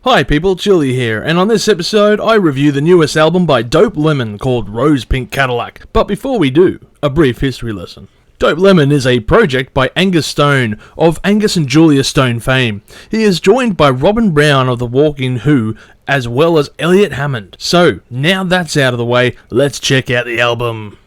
Hi people, Chilli here, and on this episode I review the newest album by Dope Lemon called Rose Pink Cadillac. But before we do, a brief history lesson. Dope Lemon is a project by Angus Stone of Angus and Julia Stone fame. He is joined by Robin Brown of The Walking Who, as well as Elliot Hammond. So, now that's out of the way, let's check out the album.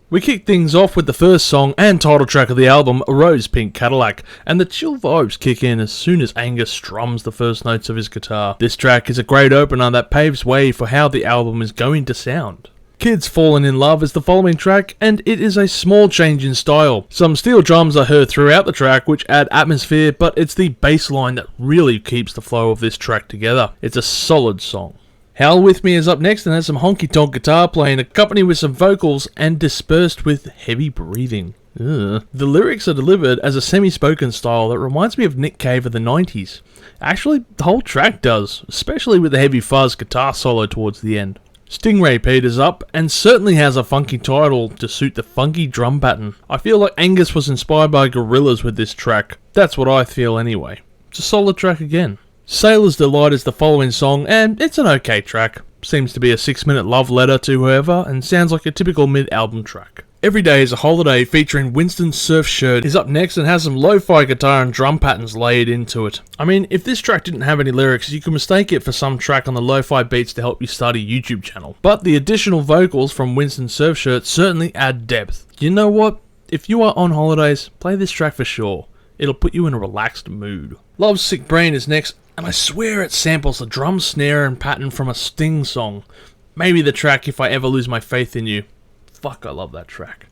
We kick things off with the first song and title track of the album, Rose Pink Cadillac, and the chill vibes kick in as soon as Angus strums the first notes of his guitar. This track is a great opener that paves way for how the album is going to sound. Kids Fallen in Love is the following track, and it is a small change in style. Some steel drums are heard throughout the track which add atmosphere, but it's the bass line that really keeps the flow of this track together. It's a solid song. Howl With Me is up next and has some honky-tonk guitar playing, accompanied with some vocals and dispersed with heavy breathing. Ugh. The lyrics are delivered as a semi-spoken style that reminds me of Nick Cave of the 90s. Actually, the whole track does, especially with the heavy fuzz guitar solo towards the end. Stingray Pete is up and certainly has a funky title to suit the funky drum pattern. I feel like Angus was inspired by Gorillaz with this track. That's what I feel anyway. It's a solid track again. Sailor's Delight is the following song, and it's an okay track. Seems to be a 6-minute love letter to whoever, and sounds like a typical mid-album track. Every Day is a Holiday featuring Winston Surfshirt is up next and has some lo-fi guitar and drum patterns laid into it. I mean, if this track didn't have any lyrics, you could mistake it for some track on the lo-fi beats to help you start a YouTube channel. But the additional vocals from Winston Surfshirt certainly add depth. You know what? If you are on holidays, play this track for sure. It'll put you in a relaxed mood. Love's Sick Brain is next, and I swear it samples the drum, snare, and pattern from a Sting song. Maybe the track If I Ever Lose My Faith in You. Fuck, I love that track.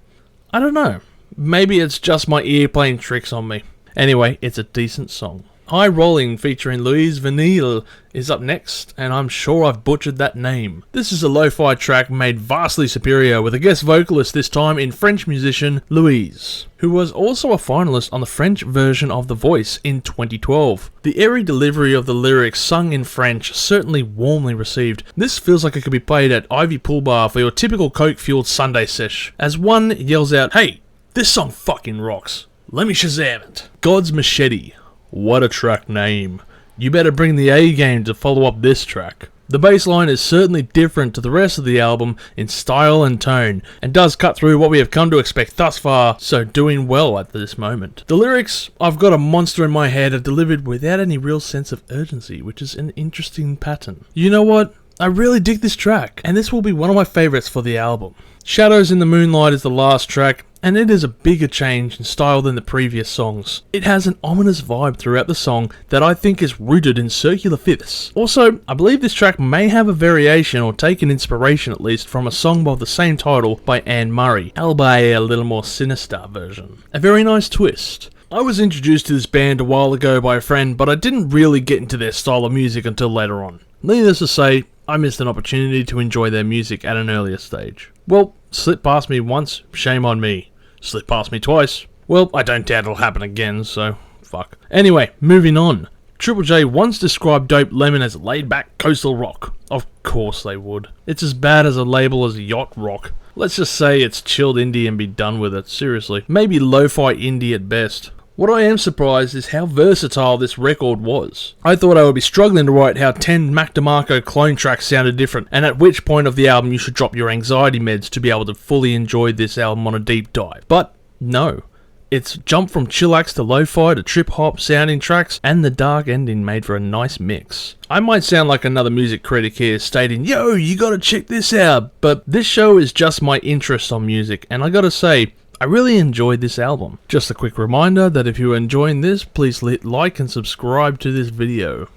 I don't know. Maybe it's just my ear playing tricks on me. Anyway, it's a decent song. High Rolling featuring Louise Vanille is up next, and I'm sure I've butchered that name. This is a lo-fi track made vastly superior with a guest vocalist this time in French musician Louise, who was also a finalist on the French version of The Voice in 2012. The airy delivery of the lyrics sung in French certainly warmly received. This feels like it could be played at Ivy Pool Bar for your typical coke-fueled Sunday sesh, as one yells out, "Hey, this song fucking rocks. Let me Shazam it." God's Machete. What a track name. You better bring the A game to follow up this track. The bass line is certainly different to the rest of the album in style and tone, and does cut through what we have come to expect thus far, so doing well at this moment. The lyrics, I've got a monster in my head, are delivered without any real sense of urgency, which is an interesting pattern. You know what? I really dig this track, and this will be one of my favourites for the album. Shadows in the Moonlight is the last track, and it is a bigger change in style than the previous songs. It has an ominous vibe throughout the song that I think is rooted in circular fifths. Also, I believe this track may have a variation or take an inspiration at least from a song by the same title by Anne Murray, albeit a little more sinister version. A very nice twist. I was introduced to this band a while ago by a friend, but I didn't really get into their style of music until later on. Needless to say, I missed an opportunity to enjoy their music at an earlier stage. Well, slipped past me once, shame on me. Slipped past me twice. Well, I don't doubt it'll happen again, so fuck. Anyway, moving on. Triple J once described Dope Lemon as laid-back coastal rock. Of course they would. It's as bad as a label as yacht rock. Let's just say it's chilled indie and be done with it, seriously. Maybe lo-fi indie at best. What I am surprised is how versatile this record was. I thought I would be struggling to write how 10 Mac DeMarco clone tracks sounded different, and at which point of the album you should drop your anxiety meds to be able to fully enjoy this album on a deep dive. But no. It's jumped from chillax to lo-fi to trip-hop sounding tracks, and the dark ending made for a nice mix. I might sound like another music critic here stating, "Yo, you gotta check this out," but this show is just my interest on music, and I gotta say, I really enjoyed this album. Just a quick reminder that if you're enjoying this, please hit like and subscribe to this video.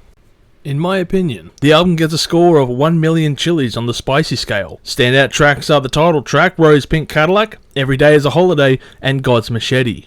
In my opinion, the album gets a score of 1 million chilies on the spicy scale. Standout tracks are the title track, Rose Pink Cadillac, Every Day is a Holiday, and God's Machete.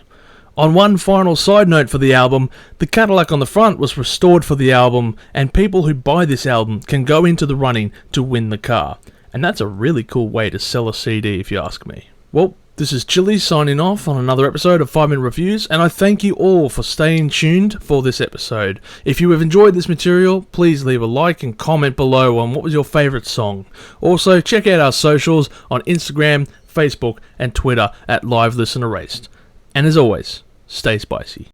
On one final side note for the album, the Cadillac on the front was restored for the album, and people who buy this album can go into the running to win the car. And that's a really cool way to sell a CD if you ask me. Well, this is Chilli signing off on another episode of 5 Minute Reviews, and I thank you all for staying tuned for this episode. If you have enjoyed this material, please leave a like and comment below on what was your favourite song. Also, check out our socials on Instagram, Facebook and Twitter at Live Listen Erased. And as always, stay spicy.